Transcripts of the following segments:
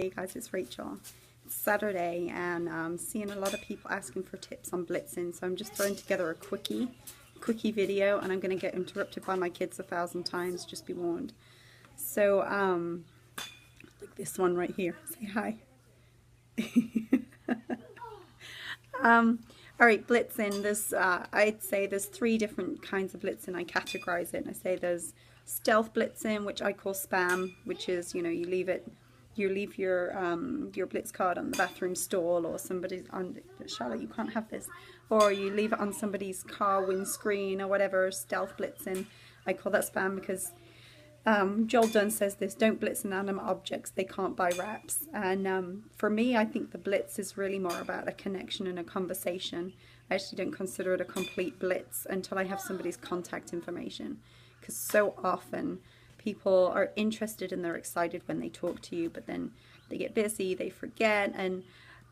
Hey guys, it's Rachel. It's Saturday and I'm seeing a lot of people asking for tips on blitzing, so I'm just throwing together a quickie video, and I'm going to get interrupted by my kids 1,000 times, just be warned. So, like this one right here. Say hi. Alright, blitzing. There's, I'd say there's 3 different kinds of blitzing. I categorize it. I say there's stealth blitzing, which I call spam, which is, you know, you leave your blitz card on the bathroom stall, or somebody's on, Charlotte, you can't have this, or you leave it on somebody's car windscreen or whatever. Stealth blitzing, I call that spam because Joel Dunn says this: don't blitz inanimate objects, they can't buy wraps. And for me, I think the blitz is really more about a connection and a conversation. I actually don't consider it a complete blitz until I have somebody's contact information, because so often people are interested and they're excited when they talk to you, but then they get busy, they forget, and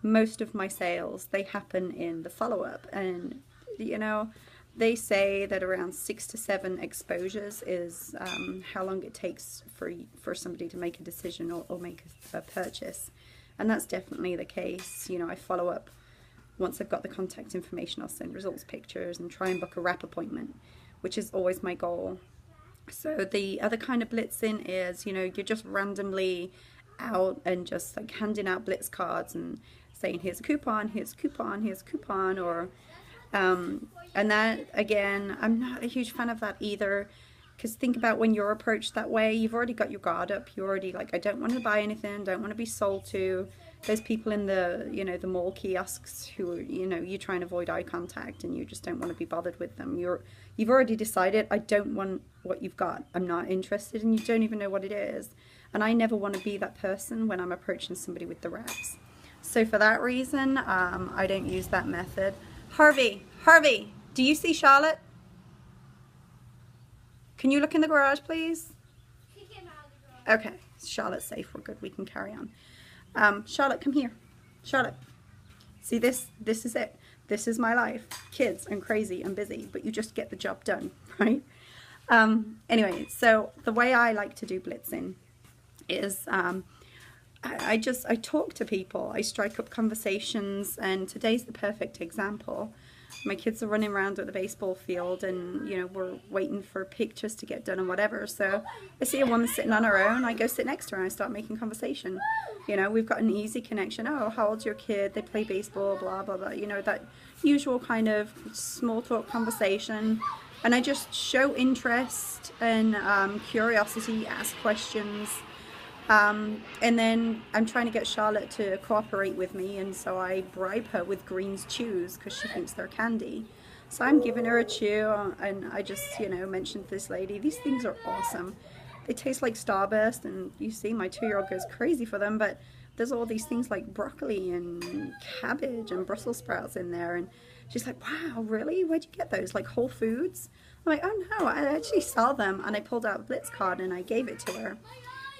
most of my sales, they happen in the follow-up. And you know, they say that around 6 to 7 exposures is how long it takes for somebody to make a decision or make a purchase. And that's definitely the case. You know, I follow up. Once I've got the contact information, I'll send results pictures and try and book a wrap appointment, which is always my goal. So the other kind of blitzing is, you know, you're just randomly out and just like handing out blitz cards and saying, here's a coupon, here's a coupon, here's a coupon, or and that, again, I'm not a huge fan of that either, because think about when you're approached that way, you've already got your guard up. You're already like, I don't want to buy anything, don't want to be sold to. There's people in the, you know, the mall kiosks who are, you know, you try and avoid eye contact and you just don't want to be bothered with them. You've already decided, I don't want what you've got, I'm not interested, and you don't even know what it is. And I never want to be that person when I'm approaching somebody with the wraps. So for that reason, I don't use that method. Harvey, do you see Charlotte? Can you look in the garage, please? Okay, Charlotte's safe, we're good, we can carry on. Charlotte, come here. Charlotte, see this is it. This is my life. Kids, I'm crazy, I'm busy, but you just get the job done, right? Anyway, so the way I like to do blitzing is I talk to people, I strike up conversations, and today's the perfect example. My kids are running around at the baseball field, and you know, we're waiting for pictures to get done and whatever. So I see a woman sitting on her own, I go sit next to her and I start making conversation. You know, we've got an easy connection. Oh, how old's your kid? They play baseball, blah blah blah. You know, that usual kind of small talk conversation. And I just show interest and curiosity, ask questions. And then I'm trying to get Charlotte to cooperate with me, and so I bribe her with Green's chews because she thinks they're candy. So I'm giving her a chew, and I just, you know, mentioned to this lady, these things are awesome. They taste like Starburst, and you see my 2-year-old goes crazy for them, but there's all these things like broccoli and cabbage and Brussels sprouts in there, and she's like, wow, really? Where'd you get those? Like Whole Foods? I'm like, oh no, I actually sell them. And I pulled out a Blitz card and I gave it to her.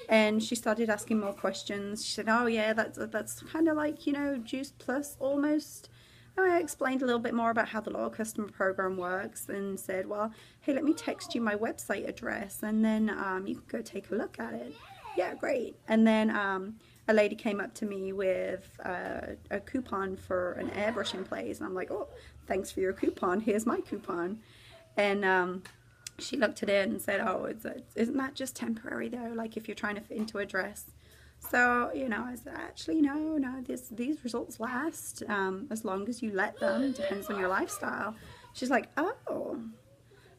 And she started asking more questions. She said, oh yeah, that's kind of like, you know, Juice Plus almost. And I explained a little bit more about how the loyal customer program works, and said, well, hey, let me text you my website address, and then you can go take a look at it. Yeah, great. And then a lady came up to me with a coupon for an airbrushing place, and I'm like, oh, thanks for your coupon, here's my coupon. And she looked at it and said, oh, isn't that just temporary though, like if you're trying to fit into a dress? So, you know, I said, actually, no, these results last as long as you let them. It depends on your lifestyle. She's like, oh,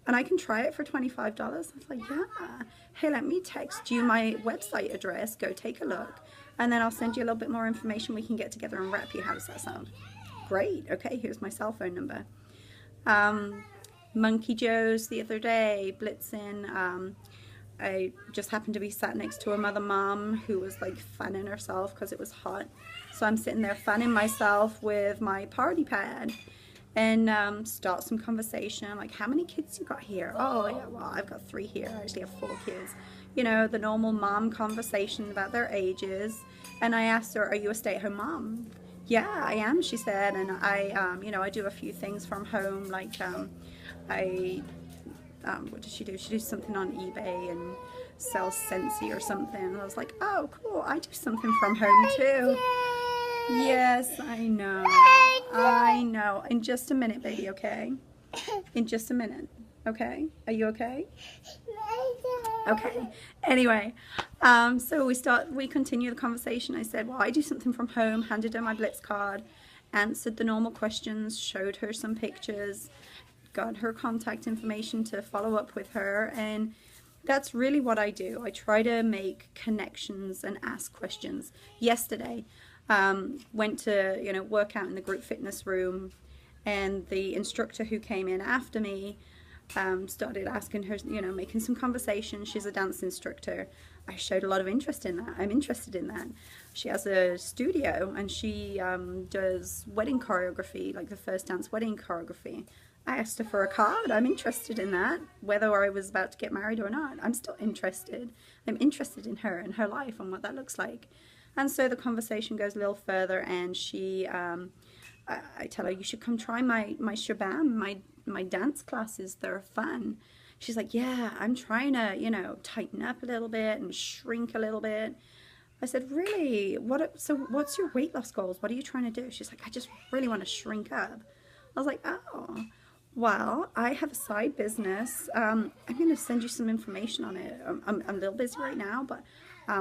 and I can try it for $25. I was like, yeah. Hey, let me text you my website address. Go take a look. And then I'll send you a little bit more information. We can get together and wrap you. How does that sound? Great. Okay, here's my cell phone number. Monkey Joe's the other day, blitzing. I just happened to be sat next to a mom who was like fanning herself because it was hot. So I'm sitting there fanning myself with my party pad, and start some conversation. I'm like, how many kids you got here? Oh yeah, well, I've got 3 here. I actually have 4 kids. You know, the normal mom conversation about their ages. And I asked her, are you a stay-at-home mom? Yeah, I am, she said. And I, you know, I do a few things from home, like what does she do? She does something on eBay and sell Scentsy or something. And I was like, oh, cool, I do something from home too. Yes, I know. I know. In just a minute, baby, okay? In just a minute, okay? Are you okay? Okay. Anyway, so we continue the conversation. I said, well, I do something from home, handed her my Blitz card, answered the normal questions, showed her some pictures, got her contact information to follow up with her, and that's really what I do. I try to make connections and ask questions. Yesterday, went to, work out in the group fitness room, and the instructor who came in after me started asking her, making some conversation. She's a dance instructor. I showed a lot of interest in that. I'm interested in that. She has a studio, and she does wedding choreography, like the first dance wedding choreography. I asked her for a card. I'm interested in that. Whether I was about to get married or not, I'm still interested. I'm interested in her and her life and what that looks like. And so the conversation goes a little further, and she, I tell her, you should come try my shabam, my dance classes. They're fun. She's like, yeah, I'm trying to, tighten up a little bit and shrink a little bit. I said, really? So what's your weight loss goals? What are you trying to do? She's like, I just really want to shrink up. I was like, oh, well, I have a side business. I'm going to send you some information on it. I'm a little busy right now, but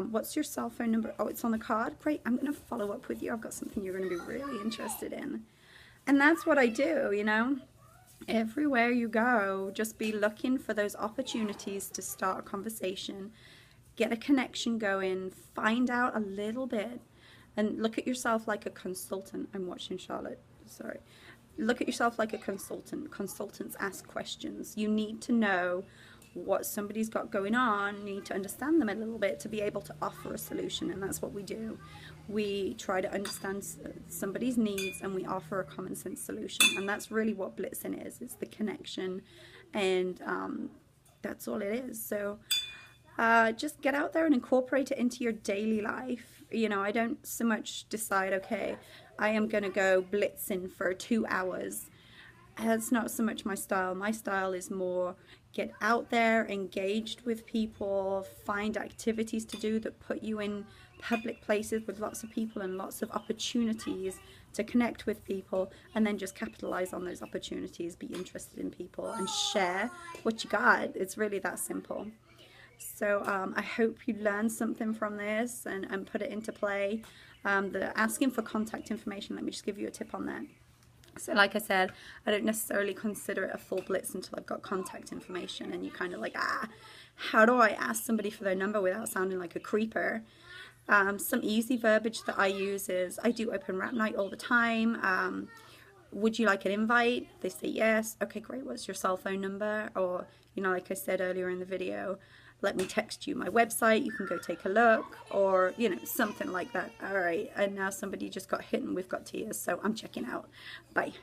what's your cell phone number? Oh, it's on the card. Great. I'm going to follow up with you. I've got something you're going to be really interested in. And that's what I do, Everywhere you go, just be looking for those opportunities to start a conversation, get a connection going, find out a little bit, and look at yourself like a consultant. I'm watching Charlotte. Sorry. Look at yourself like a consultant. Consultants ask questions. You need to know what somebody's got going on. You need to understand them a little bit to be able to offer a solution, and that's what we do. We try to understand somebody's needs, and we offer a common sense solution, and that's really what Blitzing is. It's the connection, and that's all it is. So just get out there and incorporate it into your daily life. I don't so much decide, okay, I am going to go blitzing for 2 hours. That's not so much my style. My style is more get out there, engaged with people, find activities to do that put you in public places with lots of people and lots of opportunities to connect with people, and then just capitalize on those opportunities, be interested in people, and share what you got. It's really that simple. So I hope you learned something from this and put it into play. The asking for contact information, let me just give you a tip on that. So like I said, I don't necessarily consider it a full blitz until I've got contact information, and you kind of like, how do I ask somebody for their number without sounding like a creeper? Some easy verbiage that I use is, I do open rap night all the time. Would you like an invite? They say yes. Okay, great. What's your cell phone number? Or, like I said earlier in the video, let me text you my website. You can go take a look, or, something like that. All right. And now somebody just got hit and we've got tears. So I'm checking out. Bye.